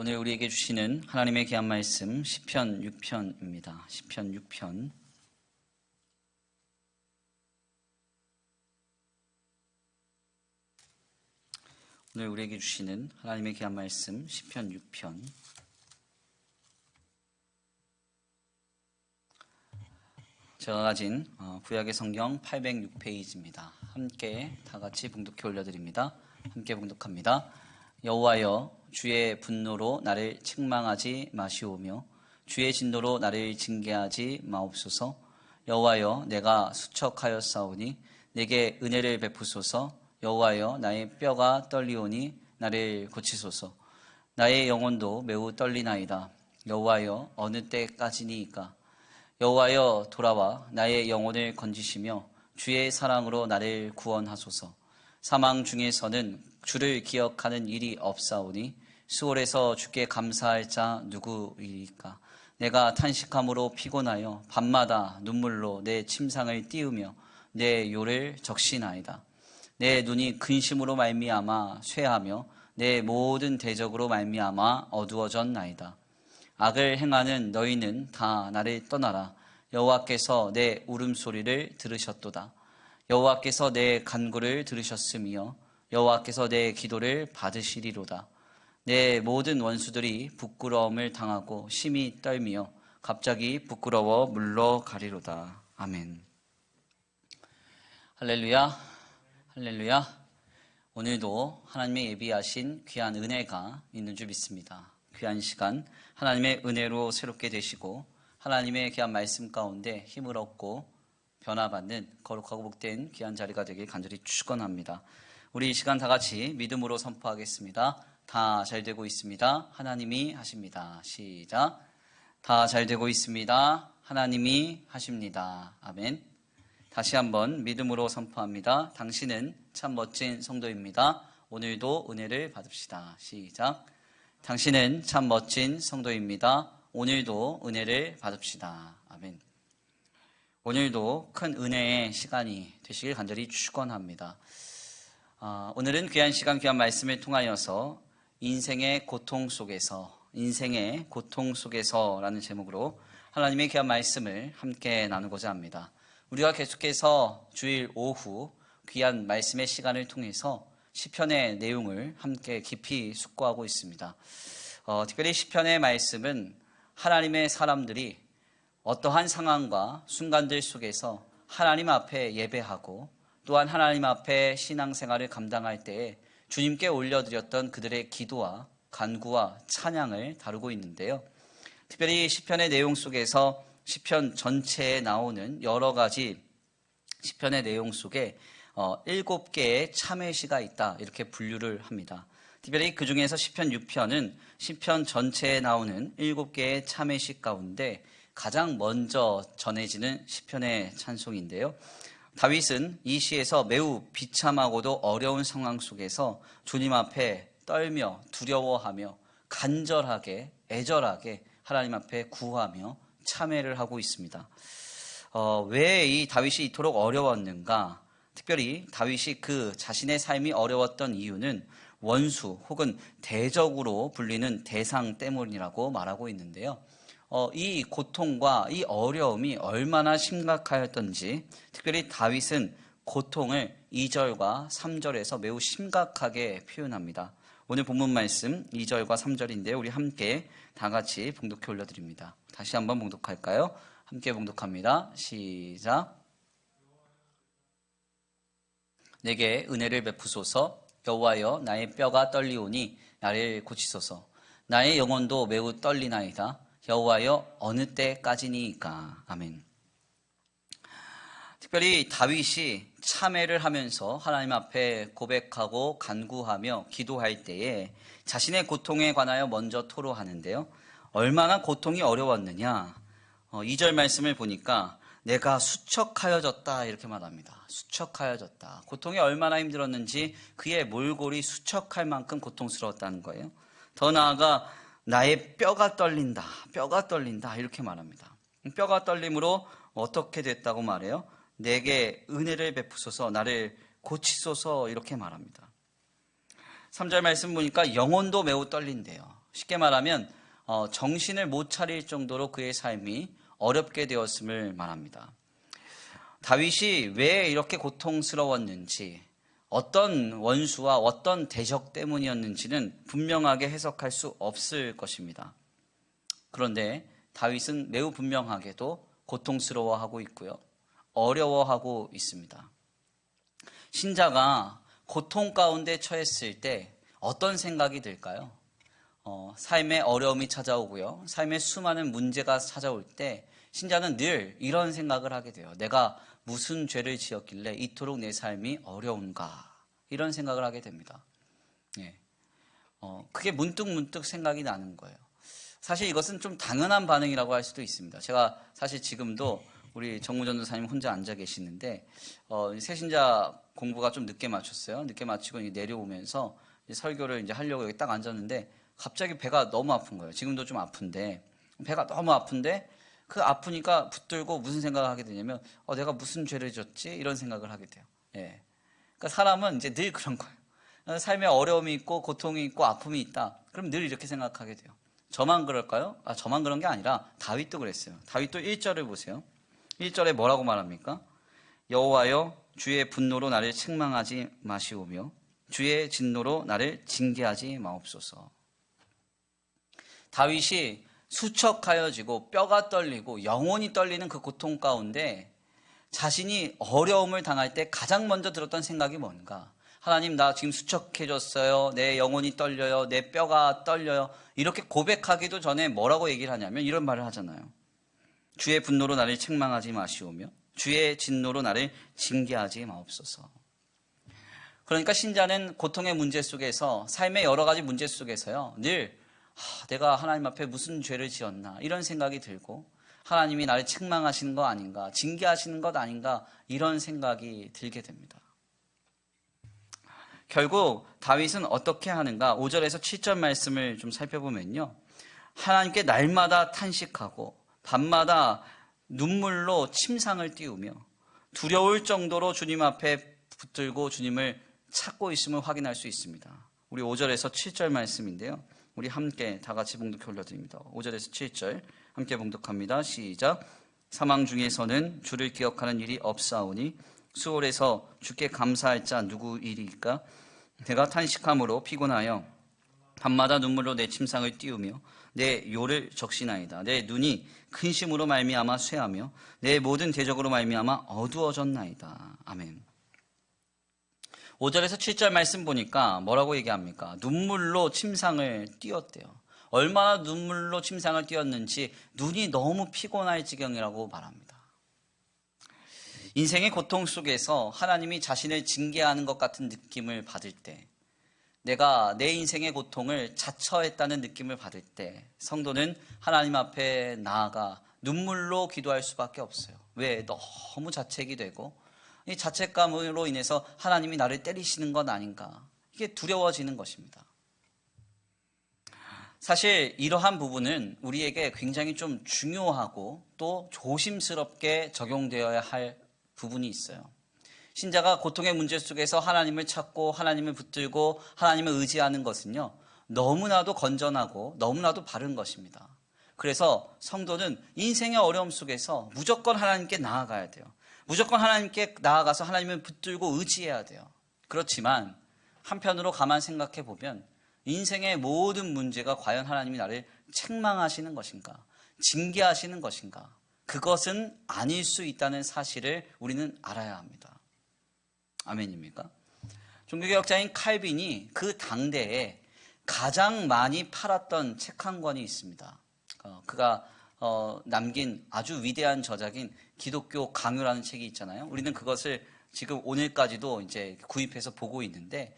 오늘 우리에게 주시는 하나님의 귀한 말씀 시편 6편입니다. 시편 6편. 오늘 우리에게 주시는 하나님의 귀한 말씀 시편 6편. 제가 가진 구약의 성경 806페이지입니다. 함께 다 같이 봉독해 올려드립니다. 함께 봉독합니다. 여호와여, 주의 분노로 나를 책망하지 마시오며 주의 진노로 나를 징계하지 마옵소서. 여호와여, 내가 수척하였사오니 내게 은혜를 베푸소서. 여호와여, 나의 뼈가 떨리오니 나를 고치소서. 나의 영혼도 매우 떨리나이다. 여호와여, 어느 때까지니이까? 여호와여, 돌아와 나의 영혼을 건지시며 주의 사랑으로 나를 구원하소서. 사망 중에서는 주를 기억하는 일이 없사오니 수월에서 주께 감사할 자 누구이리까? 내가 탄식함으로 피곤하여 밤마다 눈물로 내 침상을 띄우며 내 요를 적시나이다. 내 눈이 근심으로 말미암아 쇠하며 내 모든 대적으로 말미암아 어두워졌나이다. 악을 행하는 너희는 다 나를 떠나라. 여호와께서 내 울음소리를 들으셨도다. 여호와께서 내 간구를 들으셨으며 여호와께서 내 기도를 받으시리로다. 내 모든 원수들이 부끄러움을 당하고 심히 떨며 갑자기 부끄러워 물러가리로다. 아멘. 할렐루야, 할렐루야. 오늘도 하나님의 예비하신 귀한 은혜가 있는 줄 믿습니다. 귀한 시간 하나님의 은혜로 새롭게 되시고 하나님의 귀한 말씀 가운데 힘을 얻고 변화받는 거룩하고 복된 귀한 자리가 되길 간절히 축원합니다. 우리 이 시간 다 같이 믿음으로 선포하겠습니다. 다 잘 되고 있습니다. 하나님이 하십니다. 시작. 다 잘 되고 있습니다. 하나님이 하십니다. 아멘. 다시 한번 믿음으로 선포합니다. 당신은 참 멋진 성도입니다. 오늘도 은혜를 받읍시다. 시작. 당신은 참 멋진 성도입니다. 오늘도 은혜를 받읍시다. 아멘. 오늘도 큰 은혜의 시간이 되시길 간절히 축원합니다. 오늘은 귀한 시간, 귀한 말씀을 통하여서 인생의 고통 속에서라는 제목으로 하나님의 귀한 말씀을 함께 나누고자 합니다. 우리가 계속해서 주일 오후 귀한 말씀의 시간을 통해서 시편의 내용을 함께 깊이 숙고하고 있습니다. 특별히 시편의 말씀은 하나님의 사람들이 어떠한 상황과 순간들 속에서 하나님 앞에 예배하고 또한 하나님 앞에 신앙생활을 감당할 때에 주님께 올려드렸던 그들의 기도와 간구와 찬양을 다루고 있는데요. 특별히 시편의 내용 속에서 시편 전체에 나오는 여러 가지 시편의 내용 속에 7개의 참회시가 있다, 이렇게 분류를 합니다. 특별히 그 중에서 시편 6편은 시편 전체에 나오는 7개의 참회시 가운데 가장 먼저 전해지는 시편의 찬송인데요. 다윗은 이 시에서 매우 비참하고도 어려운 상황 속에서 주님 앞에 떨며 두려워하며 간절하게 애절하게 하나님 앞에 구하며 참회를 하고 있습니다. 왜 이 다윗이 이토록 어려웠는가? 특별히 다윗이 그 자신의 삶이 어려웠던 이유는 원수 혹은 대적으로 불리는 대상 때문이라고 말하고 있는데요. 이 고통과 이 어려움이 얼마나 심각하였던지 특별히 다윗은 고통을 2절과 3절에서 매우 심각하게 표현합니다. 오늘 본문 말씀 2절과 3절인데 우리 함께 다 같이 봉독해 올려드립니다. 다시 한번 봉독할까요? 함께 봉독합니다. 시작. 내게 은혜를 베푸소서. 여호와여, 나의 뼈가 떨리오니 나를 고치소서. 나의 영혼도 매우 떨리나이다. 여호와여, 어느 때까지니이까? 아멘. 특별히 다윗이 참회를 하면서 하나님 앞에 고백하고 간구하며 기도할 때에 자신의 고통에 관하여 먼저 토로하는데요. 얼마나 고통이 어려웠느냐? 2절 말씀을 보니까 내가 수척하여졌다, 이렇게 말합니다. 수척하여졌다. 고통이 얼마나 힘들었는지 그의 몰골이 수척할 만큼 고통스러웠다는 거예요. 더 나아가 나의 뼈가 떨린다, 이렇게 말합니다. 뼈가 떨림으로 어떻게 됐다고 말해요? 내게 은혜를 베푸소서, 나를 고치소서, 이렇게 말합니다. 3절 말씀 보니까 영혼도 매우 떨린대요. 쉽게 말하면 정신을 못 차릴 정도로 그의 삶이 어렵게 되었음을 말합니다. 다윗이 왜 이렇게 고통스러웠는지, 어떤 원수와 어떤 대적 때문이었는지는 분명하게 해석할 수 없을 것입니다. 그런데 다윗은 매우 분명하게도 고통스러워하고 있고요. 어려워하고 있습니다. 신자가 고통 가운데 처했을 때 어떤 생각이 들까요? 삶의 어려움이 찾아오고요. 삶의 수많은 문제가 찾아올 때 신자는 늘 이런 생각을 하게 돼요. 내가 무슨 죄를 지었길래 이토록 내 삶이 어려운가? 이런 생각을 하게 됩니다. 예. 그게 문득 생각이 나는 거예요. 사실 이것은 좀 당연한 반응이라고 할 수도 있습니다. 제가 사실 지금도 우리 정무전도사님 혼자 앉아 계시는데 새신자 공부가 좀 늦게 마쳤어요. 늦게 마치고 내려오면서 설교를 이제 하려고 여기 딱 앉았는데 갑자기 배가 너무 아픈 거예요. 지금도 좀 아픈데 배가 너무 아픈데 그 아프니까 붙들고 무슨 생각을 하게 되냐면 내가 무슨 죄를 졌지? 이런 생각을 하게 돼요. 예. 그러니까 사람은 이제 늘 그런 거예요. 삶에 어려움이 있고 고통이 있고 아픔이 있다. 그럼 늘 이렇게 생각하게 돼요. 저만 그럴까요? 저만 그런 게 아니라 다윗도 그랬어요. 다윗도 1절을 보세요. 1절에 뭐라고 말합니까? 여호와여 주의 분노로 나를 책망하지 마시오며 주의 진노로 나를 징계하지 마옵소서. 다윗이 수척하여지고 뼈가 떨리고 영혼이 떨리는 그 고통 가운데 자신이 어려움을 당할 때 가장 먼저 들었던 생각이 뭔가? 하나님, 나 지금 수척해졌어요. 내 영혼이 떨려요. 내 뼈가 떨려요. 이렇게 고백하기도 전에 뭐라고 얘기를 하냐면 이런 말을 하잖아요. 주의 분노로 나를 책망하지 마시오며 주의 진노로 나를 징계하지 마옵소서. 그러니까 신자는 고통의 문제 속에서, 삶의 여러 가지 문제 속에서요, 늘 내가 하나님 앞에 무슨 죄를 지었나 이런 생각이 들고 하나님이 나를 책망하시는 거 아닌가, 징계하시는 것 아닌가 이런 생각이 들게 됩니다. 결국 다윗은 어떻게 하는가? 5절에서 7절 말씀을 좀 살펴보면요, 하나님께 날마다 탄식하고 밤마다 눈물로 침상을 띄우며 두려울 정도로 주님 앞에 붙들고 주님을 찾고 있음을 확인할 수 있습니다. 우리 5절에서 7절 말씀인데요, 우리 함께 다 같이 봉독해 올려드립니다. 5절에서 7절 함께 봉독합니다. 시작. 사망 중에서는 주를 기억하는 일이 없사오니 수월에서 주께 감사할 자 누구이리까? 내가 탄식함으로 피곤하여 밤마다 눈물로 내 침상을 띄우며 내 요를 적시나이다. 내 눈이 근심으로 말미암아 쇠하며 내 모든 대적으로 말미암아 어두워졌나이다. 아멘. 5절에서 7절 말씀 보니까 뭐라고 얘기합니까? 눈물로 침상을 띄웠대요. 얼마나 눈물로 침상을 띄웠는지 눈이 너무 피곤할 지경이라고 말합니다. 인생의 고통 속에서 하나님이 자신을 징계하는 것 같은 느낌을 받을 때, 내가 내 인생의 고통을 자처했다는 느낌을 받을 때 성도는 하나님 앞에 나아가 눈물로 기도할 수밖에 없어요. 왜? 너무 자책이 되고 이 자책감으로 인해서 하나님이 나를 때리시는 건 아닌가, 이게 두려워지는 것입니다. 사실 이러한 부분은 우리에게 굉장히 좀 중요하고 또 조심스럽게 적용되어야 할 부분이 있어요. 신자가 고통의 문제 속에서 하나님을 찾고 하나님을 붙들고 하나님을 의지하는 것은요, 너무나도 건전하고 너무나도 바른 것입니다. 그래서 성도는 인생의 어려움 속에서 무조건 하나님께 나아가야 돼요. 무조건 하나님께 나아가서 하나님을 붙들고 의지해야 돼요. 그렇지만 한편으로 가만 생각해 보면 인생의 모든 문제가 과연 하나님이 나를 책망하시는 것인가, 징계하시는 것인가, 그것은 아닐 수 있다는 사실을 우리는 알아야 합니다. 아멘입니까? 종교개혁자인 칼빈이 그 당대에 가장 많이 팔았던 책 한 권이 있습니다. 그가 남긴 아주 위대한 저작인 기독교 강요라는 책이 있잖아요. 우리는 그것을 지금 오늘까지도 이제 구입해서 보고 있는데,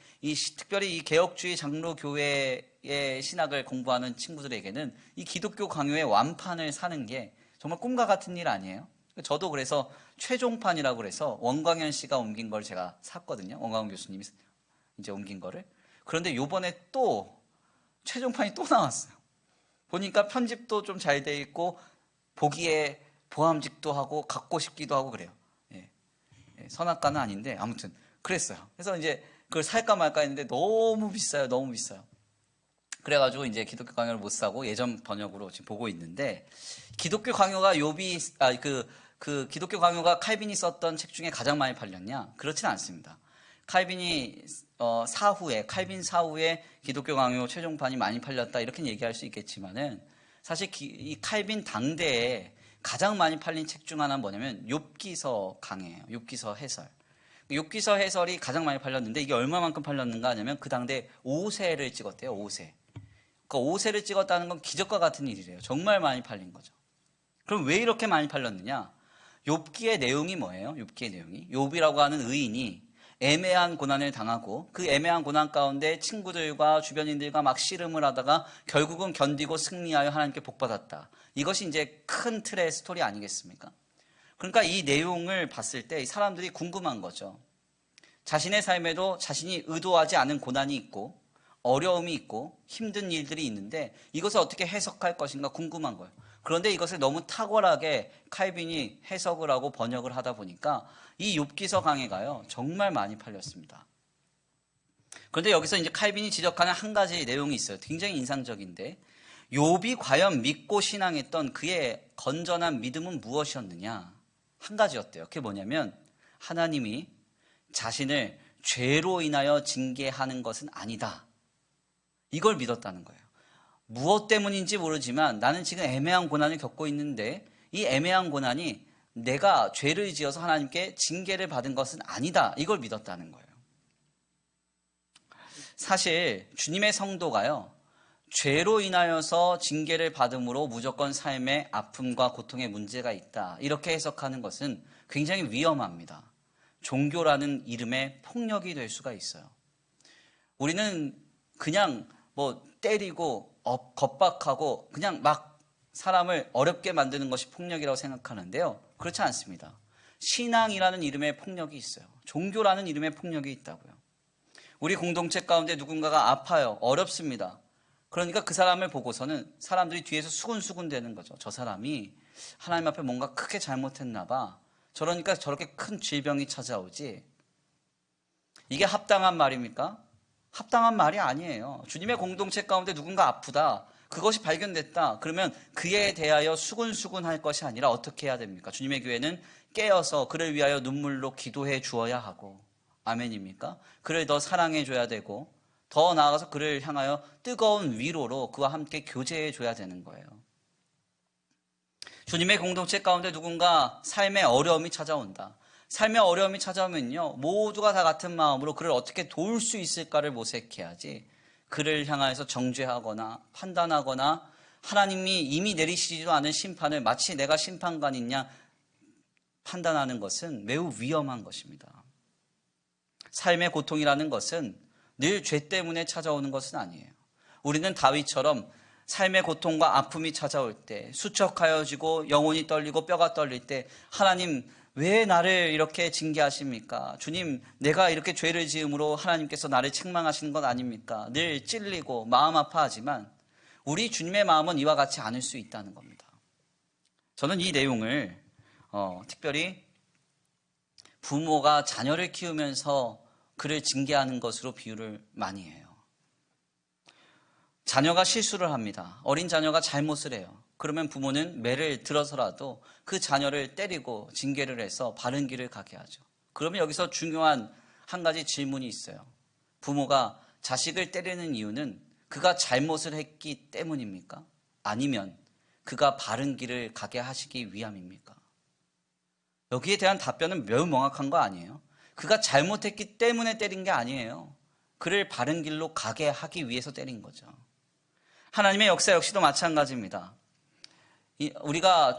특별히 이 개혁주의 장로교회의 신학을 공부하는 친구들에게는 이 기독교 강요의 완판을 사는 게 정말 꿈과 같은 일 아니에요? 저도 그래서 최종판이라고 그래서 원광현 씨가 옮긴 걸 제가 샀거든요. 원광현 교수님이 이제 옮긴 거를. 그런데 요번에 또 최종판이 또 나왔어요. 보니까 편집도 좀 잘 돼 있고 보기에 보암직도 하고 갖고 싶기도 하고 그래요. 선악과는 아닌데 아무튼 그랬어요. 그래서 이제 그걸 살까 말까 했는데 너무 비싸요. 너무 비싸요. 그래가지고 이제 기독교 강요를 못 사고 예전 번역으로 지금 보고 있는데, 기독교 강요가 기독교 강요가 칼빈이 썼던 책 중에 가장 많이 팔렸냐? 그렇지는 않습니다. 칼빈 사후에 기독교 강요 최종판이 많이 팔렸다 이렇게 얘기할 수 있겠지만은, 사실 이 칼빈 당대에 가장 많이 팔린 책 중 하나는 뭐냐면 욥기서 강해예요. 욥기서 해설. 욥기서 해설이 가장 많이 팔렸는데, 이게 얼마만큼 팔렸는가 하냐면 그 당대 5세를 찍었대요. 5세. 그 5세를 찍었다는 건 기적과 같은 일이래요. 정말 많이 팔린 거죠. 그럼 왜 이렇게 많이 팔렸느냐? 욥기의 내용이 뭐예요? 욥기의 내용이, 욥이라고 하는 의인이 애매한 고난을 당하고 그 애매한 고난 가운데 친구들과 주변인들과 막 씨름을 하다가 결국은 견디고 승리하여 하나님께 복받았다. 이것이 이제 큰 틀의 스토리 아니겠습니까? 그러니까 이 내용을 봤을 때 사람들이 궁금한 거죠. 자신의 삶에도 자신이 의도하지 않은 고난이 있고 어려움이 있고 힘든 일들이 있는데 이것을 어떻게 해석할 것인가 궁금한 거예요. 그런데 이것을 너무 탁월하게 칼빈이 해석을 하고 번역을 하다 보니까 이 욥기서 강해가요 정말 많이 팔렸습니다. 그런데 여기서 이제 칼빈이 지적하는 한 가지 내용이 있어요. 굉장히 인상적인데, 욥이 과연 믿고 신앙했던 그의 건전한 믿음은 무엇이었느냐? 한 가지였대요. 그게 뭐냐면 하나님이 자신을 죄로 인하여 징계하는 것은 아니다. 이걸 믿었다는 거예요. 무엇 때문인지 모르지만 나는 지금 애매한 고난을 겪고 있는데 이 애매한 고난이 내가 죄를 지어서 하나님께 징계를 받은 것은 아니다. 이걸 믿었다는 거예요. 사실 주님의 성도가요, 죄로 인하여서 징계를 받음으로 무조건 삶의 아픔과 고통에 문제가 있다, 이렇게 해석하는 것은 굉장히 위험합니다. 종교라는 이름의 폭력이 될 수가 있어요. 우리는 그냥 때리고 겁박하고 그냥 막 사람을 어렵게 만드는 것이 폭력이라고 생각하는데요, 그렇지 않습니다. 신앙이라는 이름의 폭력이 있어요. 종교라는 이름의 폭력이 있다고요. 우리 공동체 가운데 누군가가 아파요. 어렵습니다. 그러니까 그 사람을 보고서는 사람들이 뒤에서 수군수군 되는 거죠. 저 사람이 하나님 앞에 뭔가 크게 잘못했나 봐. 저러니까 저렇게 큰 질병이 찾아오지. 이게 합당한 말입니까? 합당한 말이 아니에요. 주님의 공동체 가운데 누군가 아프다, 그것이 발견됐다, 그러면 그에 대하여 수군수군 할 것이 아니라 어떻게 해야 됩니까? 주님의 교회는 깨어서 그를 위하여 눈물로 기도해 주어야 하고, 아멘입니까? 그를 더 사랑해 줘야 되고, 더 나아가서 그를 향하여 뜨거운 위로로 그와 함께 교제해 줘야 되는 거예요. 주님의 공동체 가운데 누군가 삶의 어려움이 찾아온다. 삶의 어려움이 찾아오면요, 모두가 다 같은 마음으로 그를 어떻게 도울 수 있을까를 모색해야지, 그를 향하여서 정죄하거나 판단하거나 하나님이 이미 내리시지도 않은 심판을 마치 내가 심판관이냐 판단하는 것은 매우 위험한 것입니다. 삶의 고통이라는 것은 늘 죄 때문에 찾아오는 것은 아니에요. 우리는 다윗처럼 삶의 고통과 아픔이 찾아올 때, 수척하여지고 영혼이 떨리고 뼈가 떨릴 때, 하나님 왜 나를 이렇게 징계하십니까? 주님, 내가 이렇게 죄를 지음으로 하나님께서 나를 책망하시는 것 아닙니까? 늘 찔리고 마음 아파하지만 우리 주님의 마음은 이와 같지 않을 수 있다는 겁니다. 저는 이 내용을 특별히 부모가 자녀를 키우면서 그를 징계하는 것으로 비유를 많이 해요. 자녀가 실수를 합니다. 어린 자녀가 잘못을 해요. 그러면 부모는 매를 들어서라도 그 자녀를 때리고 징계를 해서 바른 길을 가게 하죠. 그러면 여기서 중요한 한 가지 질문이 있어요. 부모가 자식을 때리는 이유는 그가 잘못을 했기 때문입니까? 아니면 그가 바른 길을 가게 하시기 위함입니까? 여기에 대한 답변은 매우 명확한 거 아니에요? 그가 잘못했기 때문에 때린 게 아니에요. 그를 바른 길로 가게 하기 위해서 때린 거죠. 하나님의 역사 역시도 마찬가지입니다. 우리가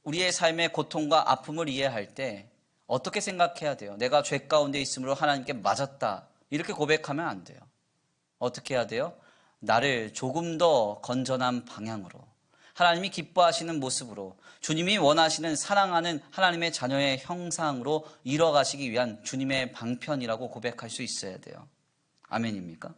우리의 삶의 고통과 아픔을 이해할 때 어떻게 생각해야 돼요? 내가 죄 가운데 있으므로 하나님께 맞았다, 이렇게 고백하면 안 돼요. 어떻게 해야 돼요? 나를 조금 더 건전한 방향으로, 하나님이 기뻐하시는 모습으로, 주님이 원하시는 사랑하는 하나님의 자녀의 형상으로 이뤄가시기 위한 주님의 방편이라고 고백할 수 있어야 돼요. 아멘입니까?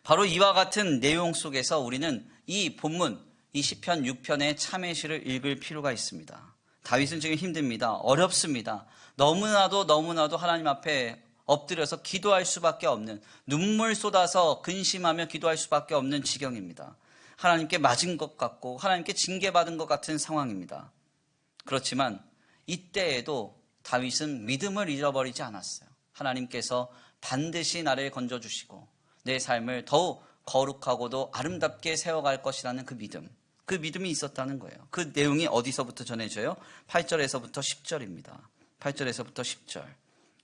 바로 이와 같은 내용 속에서 우리는 이 본문, 이 시편 6편의 참회시를 읽을 필요가 있습니다. 다윗은 지금 힘듭니다. 어렵습니다. 너무나도 하나님 앞에 엎드려서 기도할 수밖에 없는, 눈물 쏟아서 근심하며 기도할 수밖에 없는 지경입니다. 하나님께 맞은 것 같고 하나님께 징계받은 것 같은 상황입니다. 그렇지만 이때에도 다윗은 믿음을 잃어버리지 않았어요. 하나님께서 반드시 나를 건져주시고 내 삶을 더욱 거룩하고도 아름답게 세워갈 것이라는 그 믿음이 있었다는 거예요. 그 내용이 어디서부터 전해져요? 8절에서부터 10절입니다. 8절에서부터 10절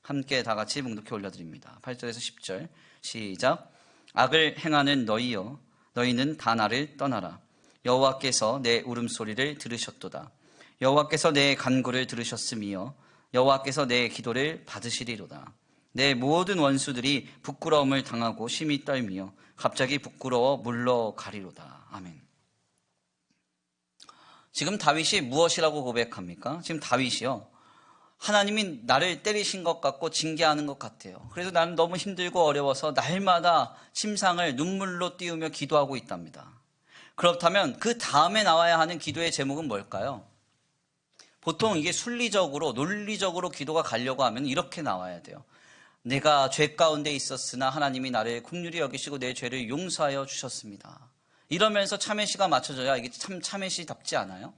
함께 다 같이 묵독해 올려드립니다. 8절에서 10절 시작. 악을 행하는 너희여, 너희는 다 나를 떠나라. 여호와께서 내 울음소리를 들으셨도다. 여호와께서 내 간구를 들으셨음이여, 여호와께서 내 기도를 받으시리로다. 내 모든 원수들이 부끄러움을 당하고 심히 떨미어 갑자기 부끄러워 물러가리로다. 아멘. 지금 다윗이 무엇이라고 고백합니까? 지금 다윗이요, 하나님이 나를 때리신 것 같고 징계하는 것 같아요. 그래서 나는 너무 힘들고 어려워서 날마다 침상을 눈물로 띄우며 기도하고 있답니다. 그렇다면 그 다음에 나와야 하는 기도의 제목은 뭘까요? 보통 이게 순리적으로 논리적으로 기도가 가려고 하면 이렇게 나와야 돼요. 내가 죄 가운데 있었으나 하나님이 나를 긍휼히 여기시고 내 죄를 용서하여 주셨습니다. 이러면서 참회시가 맞춰져야 이게 참 참회시답지 않아요?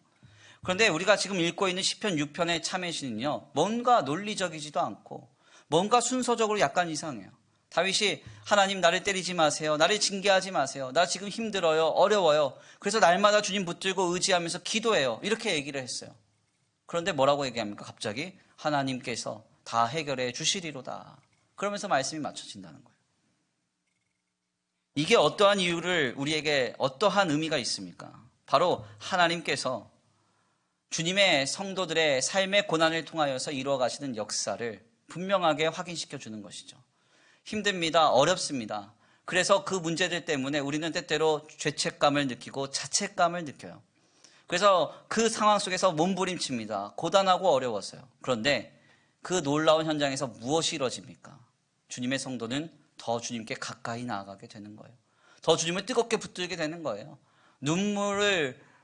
그런데 우리가 지금 읽고 있는 시편 6편의 참회시는요, 뭔가 논리적이지도 않고 뭔가 순서적으로 약간 이상해요. 다윗이 하나님 나를 때리지 마세요. 나를 징계하지 마세요. 나 지금 힘들어요. 어려워요. 그래서 날마다 주님 붙들고 의지하면서 기도해요. 이렇게 얘기를 했어요. 그런데 뭐라고 얘기합니까? 갑자기 하나님께서 다 해결해 주시리로다. 그러면서 말씀이 맞춰진다는 거예요. 이게 어떠한 이유를 우리에게 어떠한 의미가 있습니까? 바로 하나님께서 주님의 성도들의 삶의 고난을 통하여서 이루어 가시는 역사를 분명하게 확인시켜 주는 것이죠. 힘듭니다. 어렵습니다. 그래서 그 문제들 때문에 우리는 때때로 죄책감을 느끼고 자책감을 느껴요. 그래서 그 상황 속에서 몸부림칩니다. 고단하고 어려웠어요. 그런데 그 놀라운 현장에서 무엇이 이루어집니까? 주님의 성도는 더 주님께 가까이 나아가게 되는 거예요. 더 주님을 뜨겁게 붙들게 되는 거예요.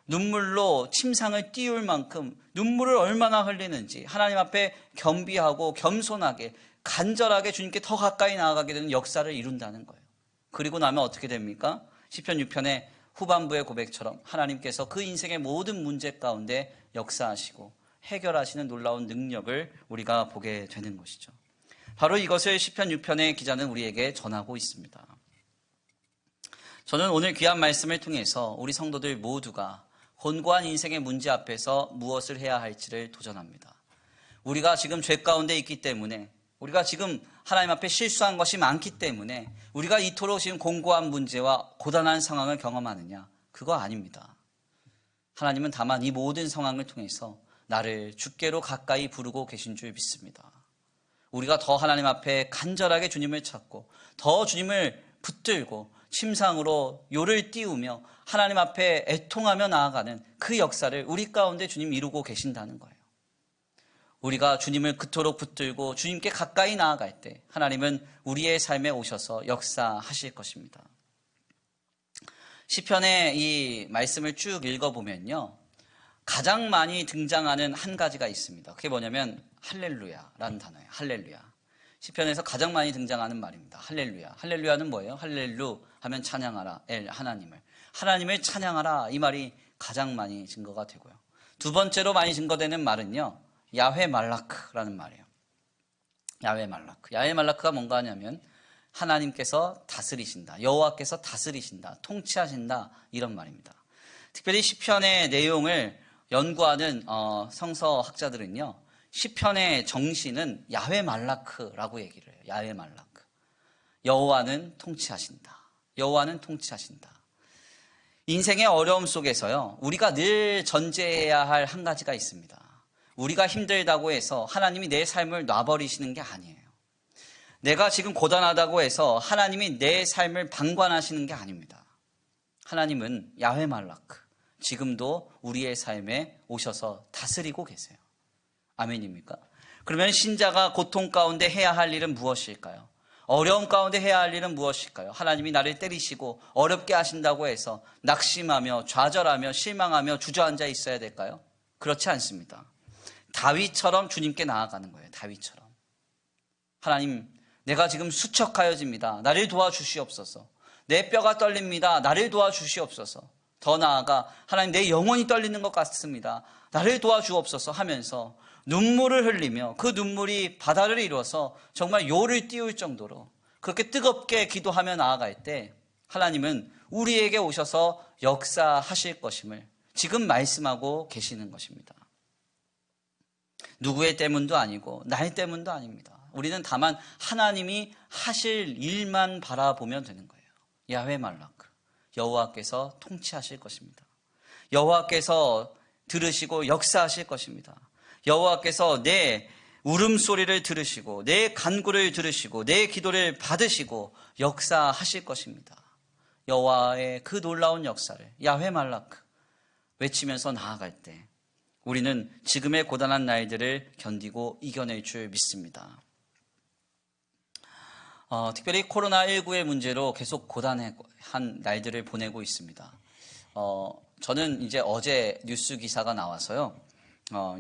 눈물로 침상을 띄울 만큼 눈물을 얼마나 흘리는지 하나님 앞에 겸비하고 겸손하게 간절하게 주님께 더 가까이 나아가게 되는 역사를 이룬다는 거예요. 그리고 나면 어떻게 됩니까? 시편 6편의 후반부의 고백처럼 하나님께서 그 인생의 모든 문제 가운데 역사하시고 해결하시는 놀라운 능력을 우리가 보게 되는 것이죠. 바로 이것을 시편 6편의 기자는 우리에게 전하고 있습니다. 저는 오늘 귀한 말씀을 통해서 우리 성도들 모두가 곤고한 인생의 문제 앞에서 무엇을 해야 할지를 도전합니다. 우리가 지금 죄 가운데 있기 때문에, 우리가 지금 하나님 앞에 실수한 것이 많기 때문에 우리가 이토록 지금 공고한 문제와 고단한 상황을 경험하느냐? 그거 아닙니다. 하나님은 다만 이 모든 상황을 통해서 나를 주께로 가까이 부르고 계신 줄 믿습니다. 우리가 더 하나님 앞에 간절하게 주님을 찾고 더 주님을 붙들고 침상으로 요를 띄우며 하나님 앞에 애통하며 나아가는 그 역사를 우리 가운데 주님 이루고 계신다는 거예요. 우리가 주님을 그토록 붙들고 주님께 가까이 나아갈 때 하나님은 우리의 삶에 오셔서 역사하실 것입니다. 시편의 이 말씀을 쭉 읽어보면요, 가장 많이 등장하는 한 가지가 있습니다. 그게 뭐냐면 할렐루야라는 단어예요. 할렐루야. 시편에서 가장 많이 등장하는 말입니다. 할렐루야. 할렐루야는 뭐예요? 할렐루 하면 찬양하라. 하나님을 찬양하라. 이 말이 가장 많이 증거가 되고요. 두 번째로 많이 증거되는 말은요, 야훼 말라크라는 말이에요. 야훼 말라크. 야훼 말라크가 뭔가 하냐면 하나님께서 다스리신다. 여호와께서 다스리신다. 통치하신다. 이런 말입니다. 특별히 시편의 내용을 연구하는 성서학자들은요, 시편의 정신은 야훼 말라크라고 얘기를 해요. 야훼 말라크. 여호와는 통치하신다. 여호와는 통치하신다. 인생의 어려움 속에서요, 우리가 늘 전제해야 할 한 가지가 있습니다. 우리가 힘들다고 해서 하나님이 내 삶을 놔버리시는 게 아니에요. 내가 지금 고단하다고 해서 하나님이 내 삶을 방관하시는 게 아닙니다. 하나님은 야훼 말라크, 지금도 우리의 삶에 오셔서 다스리고 계세요. 아멘입니까? 그러면 신자가 고통 가운데 해야 할 일은 무엇일까요? 어려움 가운데 해야 할 일은 무엇일까요? 하나님이 나를 때리시고 어렵게 하신다고 해서 낙심하며 좌절하며 실망하며 주저앉아 있어야 될까요? 그렇지 않습니다. 다윗처럼 주님께 나아가는 거예요. 다윗처럼. 하나님, 내가 지금 수척하여집니다. 나를 도와주시옵소서. 내 뼈가 떨립니다. 나를 도와주시옵소서. 더 나아가 하나님 내 영혼이 떨리는 것 같습니다. 나를 도와주옵소서 하면서 눈물을 흘리며 그 눈물이 바다를 이루어서 정말 요를 띄울 정도로 그렇게 뜨겁게 기도하며 나아갈 때 하나님은 우리에게 오셔서 역사하실 것임을 지금 말씀하고 계시는 것입니다. 누구의 때문도 아니고 나의 때문도 아닙니다. 우리는 다만 하나님이 하실 일만 바라보면 되는 거예요. 야훼 말라크, 여호와께서 통치하실 것입니다. 여호와께서 들으시고 역사하실 것입니다. 여호와께서 내 울음소리를 들으시고 내 간구를 들으시고 내 기도를 받으시고 역사하실 것입니다. 여호와의 그 놀라운 역사를 야훼 말라크 외치면서 나아갈 때 우리는 지금의 고단한 날들을 견디고 이겨낼 줄 믿습니다. 특별히 코로나19의 문제로 계속 고단한 날들을 보내고 있습니다. 저는 이제 어제 뉴스 기사가 나와서요.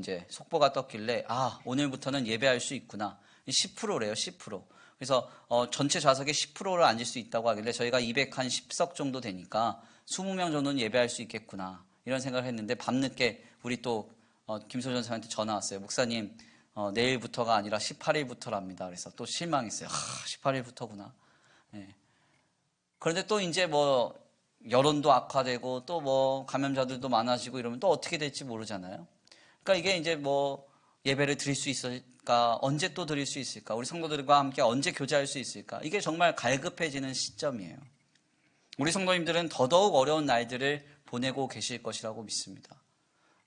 이제 속보가 떴길래 오늘부터는 예배할 수 있구나. 10%래요. 10%. 그래서 전체 좌석에 10%를 앉을 수 있다고 하길래 저희가 210석 정도 되니까 20명 정도는 예배할 수 있겠구나. 이런 생각을 했는데 밤늦게 우리 또 김소전 사장한테 전화 왔어요. 목사님 내일부터가 아니라 18일부터랍니다. 그래서 또 실망했어요. 18일부터구나. 네. 그런데 또 이제 뭐 여론도 악화되고 또 뭐 감염자들도 많아지고 이러면 또 어떻게 될지 모르잖아요. 그러니까 이게 이제 뭐 예배를 드릴 수 있을까? 언제 또 드릴 수 있을까? 우리 성도들과 함께 언제 교제할 수 있을까? 이게 정말 갈급해지는 시점이에요. 우리 성도님들은 더더욱 어려운 날들을 보내고 계실 것이라고 믿습니다.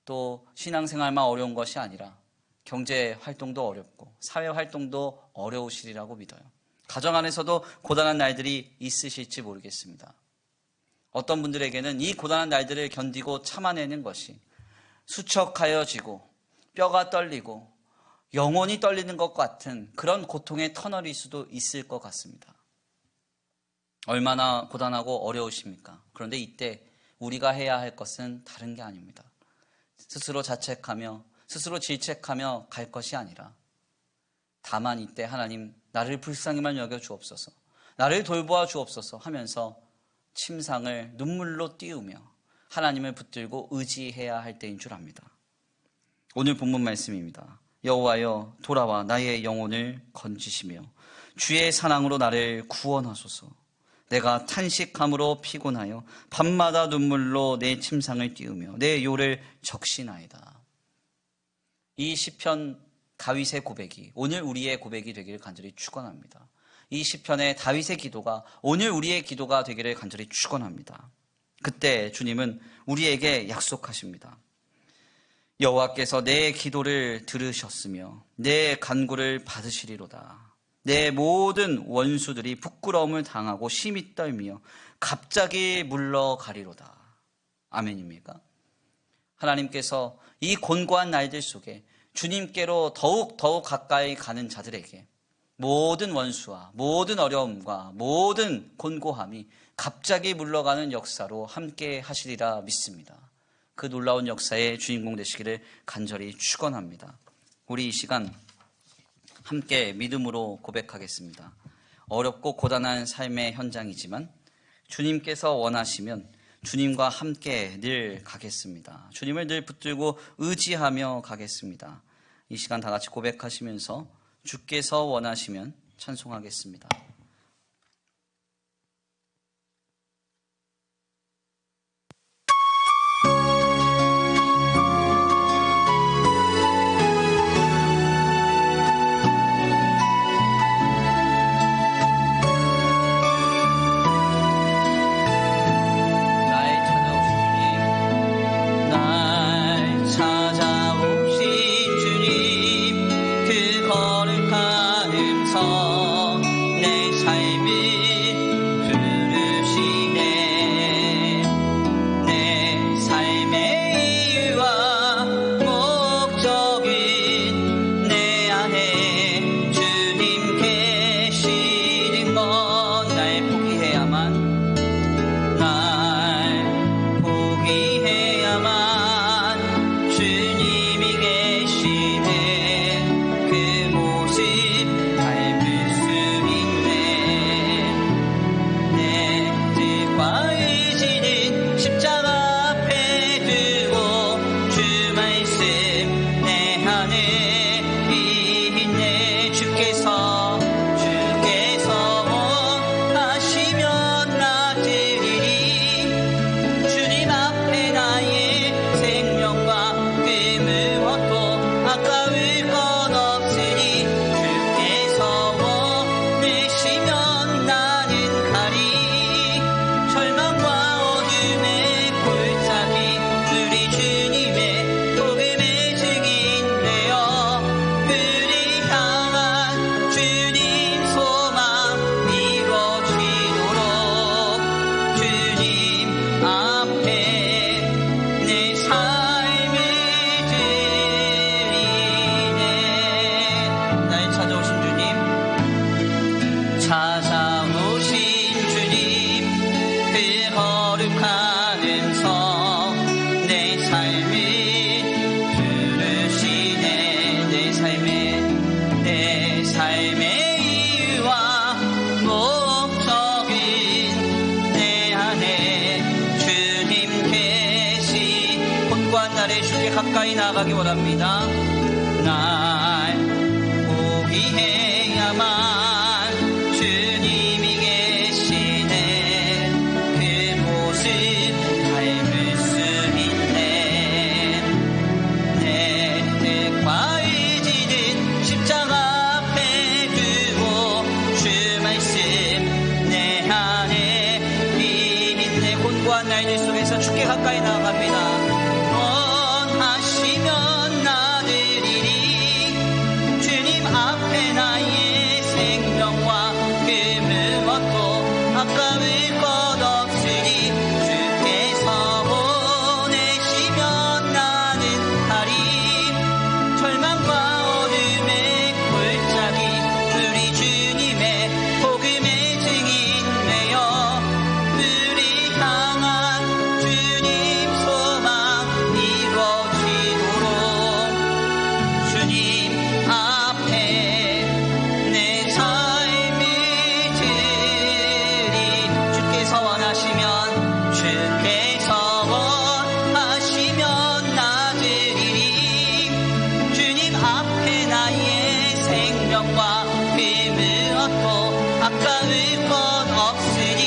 또 신앙생활만 어려운 것이 아니라 경제 활동도 어렵고 사회 활동도 어려우시리라고 믿어요. 가정 안에서도 고단한 날들이 있으실지 모르겠습니다. 어떤 분들에게는 이 고단한 날들을 견디고 참아내는 것이 수척하여지고 뼈가 떨리고 영혼이 떨리는 것 같은 그런 고통의 터널일 수도 있을 것 같습니다. 얼마나 고단하고 어려우십니까? 그런데 이때 우리가 해야 할 것은 다른 게 아닙니다. 스스로 자책하며 스스로 질책하며 갈 것이 아니라 다만 이때 하나님 나를 불쌍히만 여겨 주옵소서, 나를 돌보아 주옵소서 하면서 침상을 눈물로 띄우며 하나님을 붙들고 의지해야 할 때인 줄 압니다. 오늘 본문 말씀입니다. 여호와여 돌아와 나의 영혼을 건지시며 주의 사랑으로 나를 구원하소서. 내가 탄식함으로 피곤하여 밤마다 눈물로 내 침상을 띄우며 내 요를 적시나이다. 이 시편 다윗의 고백이 오늘 우리의 고백이 되기를 간절히 축원합니다. 이 시편의 다윗의 기도가 오늘 우리의 기도가 되기를 간절히 축원합니다. 그때 주님은 우리에게 약속하십니다. 여호와께서 내 기도를 들으셨으며 내 간구를 받으시리로다. 내 모든 원수들이 부끄러움을 당하고 심히 떨며 갑자기 물러가리로다. 아멘입니까? 하나님께서 이 곤고한 날들 속에 주님께로 더욱 가까이 가는 자들에게 모든 원수와 모든 어려움과 모든 곤고함이 갑자기 물러가는 역사로 함께 하시리라 믿습니다. 그 놀라운 역사의 주인공 되시기를 간절히 축원합니다. 우리 이 시간 함께 믿음으로 고백하겠습니다. 어렵고 고단한 삶의 현장이지만 주님께서 원하시면 주님과 함께 늘 가겠습니다. 주님을 늘 붙들고 의지하며 가겠습니다. 이 시간 다 같이 고백하시면서 주께서 원하시면 찬송하겠습니다. 내 주께 가까이 나가기 원합니다. 날 포기해야만 주님이 계시네. 그 모습 닮을 수 있네. 내 뜻과 의지는 십자가 앞에 두고 주 말씀 내 안에 비민 내 곤고한 날들 속에서 주께 가까이 나아갑니다. 원하시면 나들이리. 주님 앞에 나의 생명과 그 무엇도 아까울 것 없으니 주께서 보내시면 나는 가리. 절망과 어둠의 골짜기 우리 주님의 복음의 증인 되어 우리 향한 주님 소망 이루어지도록 주님 앞에 내 삶을 드리. 주께서 원하시면 나드리리. 주님 앞에 나의 생명과 그 무엇도 아까울 것 없으니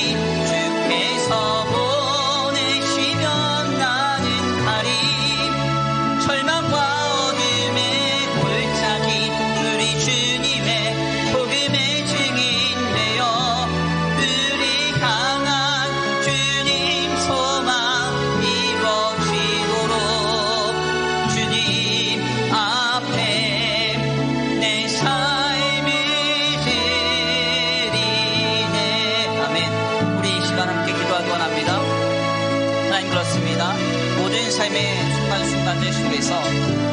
주께서 보내시면 나는 가리. 절망과 어둠의 골짜기 우리 주님의 복음의 증인 되어 우리 향한 주님 소망 이루어지도록 주님 앞에 내 삶을 드리네. 아멘. 우리 이 시간 함께 기도하기 원합니다. 하나님, 그렇습니다. 모든 삶의 순간순간들 속에서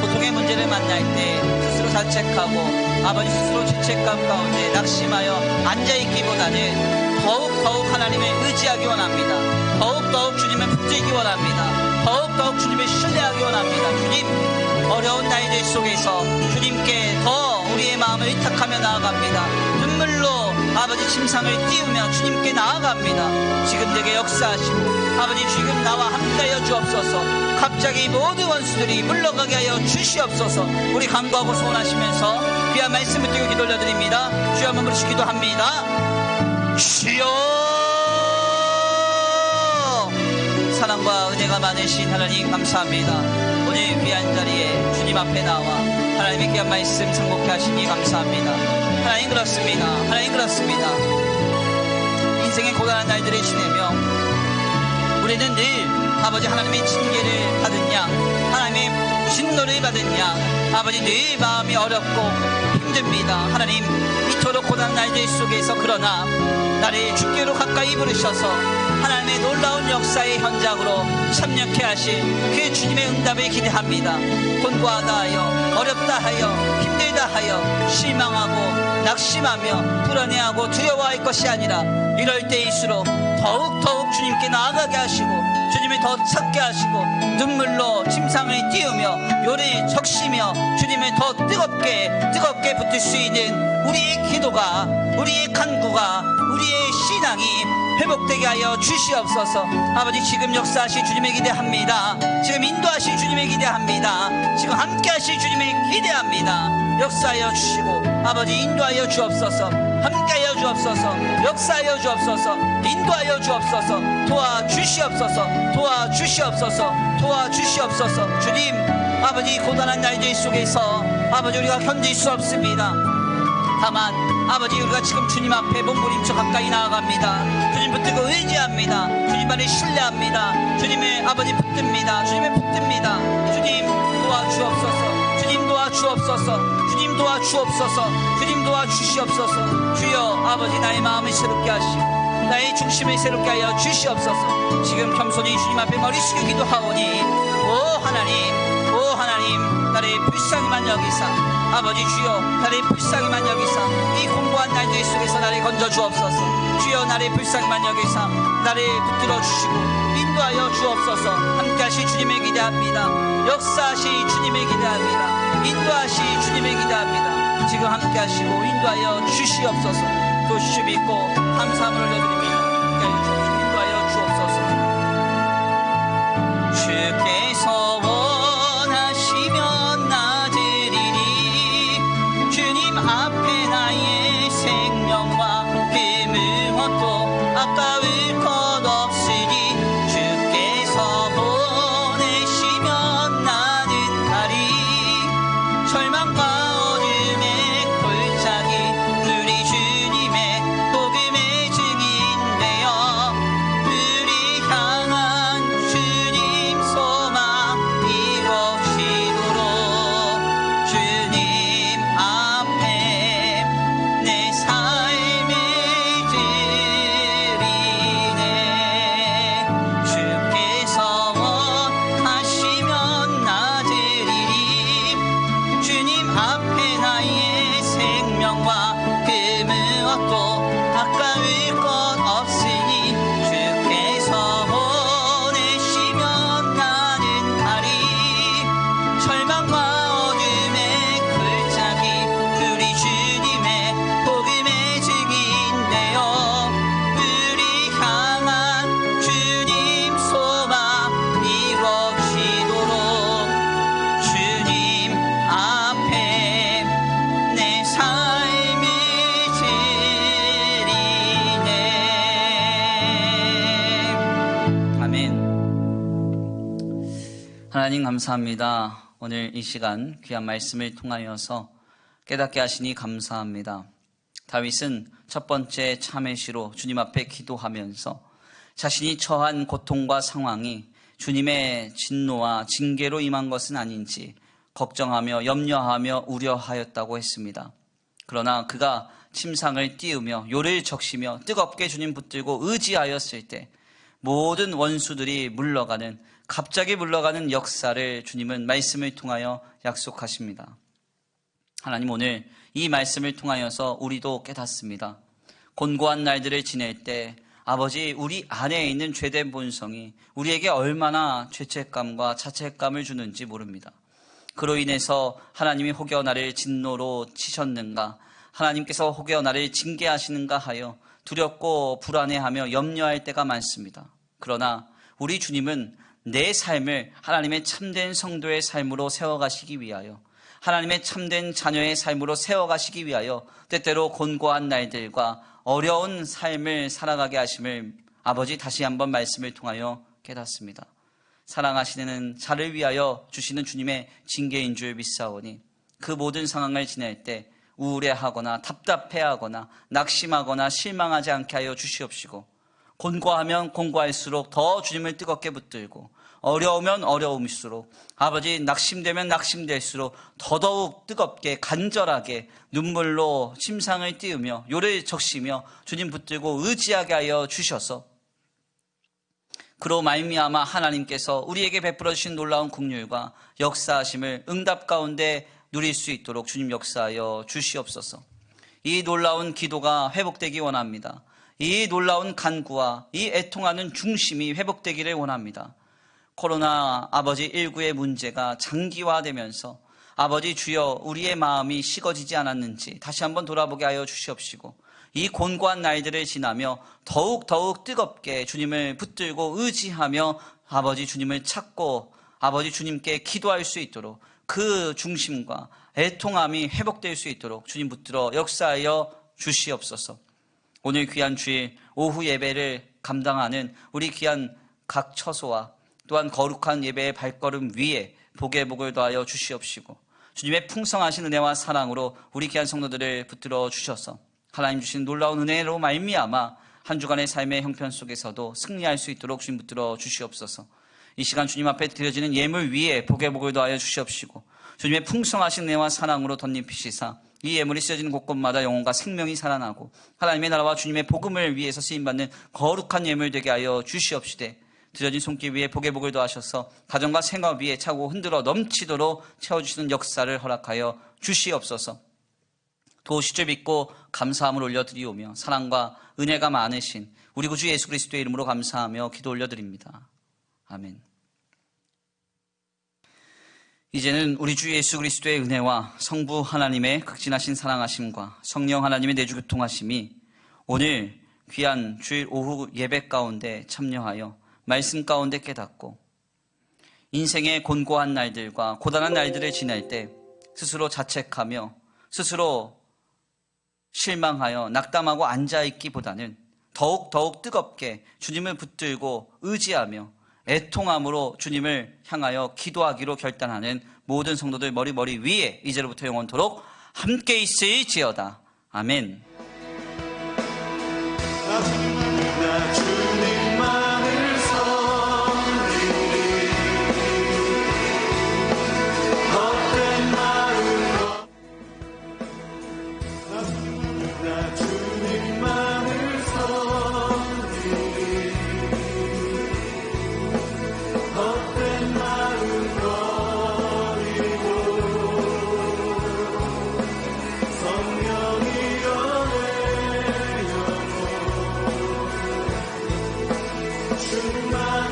고통의 문제를 만날 때 스스로 자책하고 아버지 스스로 죄책감 가운데 낙심하여 앉아있기보다는 더욱 하나님을 의지하기 원합니다. 더욱 주님을 붙들기 원합니다. 더욱 주님을 신뢰하기 원합니다. 주님, 어려운 날들 속에서 주님께 더 우리의 마음을 의탁하며 나아갑니다. 눈물로 아버지 침상을 띄우며 주님께 나아갑니다. 지금 내게 역사하시고 아버지 지금 나와 함께하여 주옵소서. 갑자기 모든 원수들이 물러가게 하여 주시옵소서. 우리 간구하고 소원하시면서 귀한 말씀을 띄고 기도 올려드립니다. 주여 한번 부르시 기도합니다. 주여, 사랑과 은혜가 많으신 하나님 감사합니다. 오늘 귀한 자리에 주님 앞에 나와 하나님의 귀한 말씀 상고케 하시니 감사합니다. 하나님, 그렇습니다. 하나님, 그렇습니다. 인생의 고단한 날들을 지내며 우리는 늘 아버지 하나님의 징계를 받은 양, 하나님의 진노를 받은 양, 아버지 늘 마음이 어렵고 힘듭니다. 하나님, 이토록 고단한 날들 속에서 그러나 나를 주께로 가까이 부르셔서 하나님의 놀라운 역사의 현장으로 참여케 하실 그 주님의 응답을 기대합니다. 곤고하다 하여, 어렵다 하여, 힘들다 하여 실망하고 낙심하며 불안해하고 두려워할 것이 아니라 이럴 때일수록 더욱 주님께 나아가게 하시고 주님을 더 찾게 하시고 눈물로 침상을 띄우며 요를 적시며 주님을 더 뜨겁게 붙들 수 있는 우리의 기도가, 우리의 간구가, 우리의 신앙이 회복되게 하여 주시옵소서. 아버지, 지금 역사하실 주님을 기대합니다. 지금 인도하실 주님을 기대합니다. 지금 함께하실 주님을 기대합니다. 역사하여 주시고 아버지 인도하여 주옵소서. 함께하여 주옵소서. 역사하여 주옵소서. 인도하여 주옵소서. 도와주시옵소서. 도와주시옵소서. 도와주시옵소서. 주님, 아버지 고단한 날들 속에서 아버지 우리가 견딜 수 없습니다. 다만 아버지 우리가 지금 주님 앞에 몸부림쳐 가까이 나아갑니다. 주님 붙들고 의지합니다. 주님만을 신뢰합니다. 주님의 아버지 붙듭니다. 주님을 붙듭니다. 주님 도와주옵소서. 주님 도와주옵소서. 주님 도와주옵소서. 주님 도와주시옵소서. 주여 아버지, 나의 마음을 새롭게 하시고 나의 중심을 새롭게 하여 주시옵소서. 지금 겸손히 주님 앞에 머리 숙여 기도하오니 오 하나님, 나를 불쌍히만 여기사 아버지 주여, 나를 불쌍히만 여기사 이 공고한 날들 속에서 나를 건져 주옵소서. 주여, 나를 불쌍히만 여기사 나를 붙들어 주시고 인도하여 주옵소서. 함께하실 주님을 기대합니다. 역사하실 주님을 기대합니다. 인도하실 주님을 기대합니다. 지금 함께하시고 인도하여 주시옵소서. 그 주시 믿고 감사함을 올려드립니다. 함께하여 주옵소서. 인도하여 주옵소서. 주께서 원하 하나님 감사합니다. 오늘 이 시간 귀한 말씀을 통하여서 깨닫게 하시니 감사합니다. 다윗은 첫 번째 참회시로 주님 앞에 기도하면서 자신이 처한 고통과 상황이 주님의 진노와 징계로 임한 것은 아닌지 걱정하며 염려하며 우려하였다고 했습니다. 그러나 그가 침상을 띄우며 요를 적시며 뜨겁게 주님 붙들고 의지하였을 때 모든 원수들이 물러가는, 갑자기 물러가는 역사를 주님은 말씀을 통하여 약속하십니다. 하나님, 오늘 이 말씀을 통하여서 우리도 깨닫습니다. 곤고한 날들을 지낼 때 아버지, 우리 안에 있는 죄된 본성이 우리에게 얼마나 죄책감과 자책감을 주는지 모릅니다. 그로 인해서 하나님이 혹여 나를 진노로 치셨는가, 하나님께서 혹여 나를 징계하시는가 하여 두렵고 불안해하며 염려할 때가 많습니다. 그러나 우리 주님은 내 삶을 하나님의 참된 성도의 삶으로 세워가시기 위하여, 하나님의 참된 자녀의 삶으로 세워가시기 위하여 때때로 곤고한 날들과 어려운 삶을 살아가게 하심을 아버지 다시 한번 말씀을 통하여 깨닫습니다. 사랑하시는 자를 위하여 주시는 주님의 징계인 줄 믿사오니 그 모든 상황을 지낼 때 우울해하거나 답답해하거나 낙심하거나 실망하지 않게 하여 주시옵시고, 곤고하면 곤고할수록 더 주님을 뜨겁게 붙들고, 어려우면 어려움일수록, 아버지 낙심되면 낙심될수록 더더욱 뜨겁게 간절하게 눈물로 침상을 띄우며 요를 적시며 주님 붙들고 의지하게 하여 주셔서 그로 말미암아 하나님께서 우리에게 베풀어 주신 놀라운 긍휼과 역사하심을 응답 가운데 누릴 수 있도록 주님 역사하여 주시옵소서. 이 놀라운 기도가 회복되기 원합니다. 이 놀라운 간구와 이 애통하는 중심이 회복되기를 원합니다. 코로나 아버지 19의 문제가 장기화되면서 아버지 주여 우리의 마음이 식어지지 않았는지 다시 한번 돌아보게 하여 주시옵시고, 이 곤고한 날들을 지나며 더욱 뜨겁게 주님을 붙들고 의지하며 아버지 주님을 찾고 아버지 주님께 기도할 수 있도록 그 중심과 애통함이 회복될 수 있도록 주님 붙들어 역사하여 주시옵소서. 오늘 귀한 주일 오후 예배를 감당하는 우리 귀한 각 처소와 또한 거룩한 예배의 발걸음 위에 복의 복을 더하여 주시옵시고, 주님의 풍성하신 은혜와 사랑으로 우리 귀한 성도들을 붙들어 주셔서 하나님 주신 놀라운 은혜로 말미암아 한 주간의 삶의 형편 속에서도 승리할 수 있도록 주님 붙들어 주시옵소서. 이 시간 주님 앞에 드려지는 예물 위에 복의 복을 더하여 주시옵시고, 주님의 풍성하신 은혜와 사랑으로 덧입히시사 이 예물이 쓰여지는 곳곳마다 영혼과 생명이 살아나고 하나님의 나라와 주님의 복음을 위해서 쓰임받는 거룩한 예물 되게 하여 주시옵시되, 드려진 손길 위에 복의 복을 더하셔서 가정과 생활 위에 차고 흔들어 넘치도록 채워주시는 역사를 허락하여 주시옵소서. 도우실 줄 믿고 감사함을 올려드리오며 사랑과 은혜가 많으신 우리 구주 예수 그리스도의 이름으로 감사하며 기도 올려드립니다. 아멘. 이제는 우리 주 예수 그리스도의 은혜와 성부 하나님의 극진하신 사랑하심과 성령 하나님의 내주 교통하심이 오늘 귀한 주일 오후 예배 가운데 참여하여 말씀 가운데 깨닫고 인생의 곤고한 날들과 고단한 날들을 지낼 때 스스로 자책하며 스스로 실망하여 낙담하고 앉아있기보다는 더욱 뜨겁게 주님을 붙들고 의지하며 애통함으로 주님을 향하여 기도하기로 결단하는 모든 성도들 머리 위에 이제로부터 영원토록 함께 있을지어다. 아멘. 나 주님만을 섬기리. 헛된 마음으로 나 주님만을 섬기리. 헛된 마음 버리고 성령이여 내 영혼 충만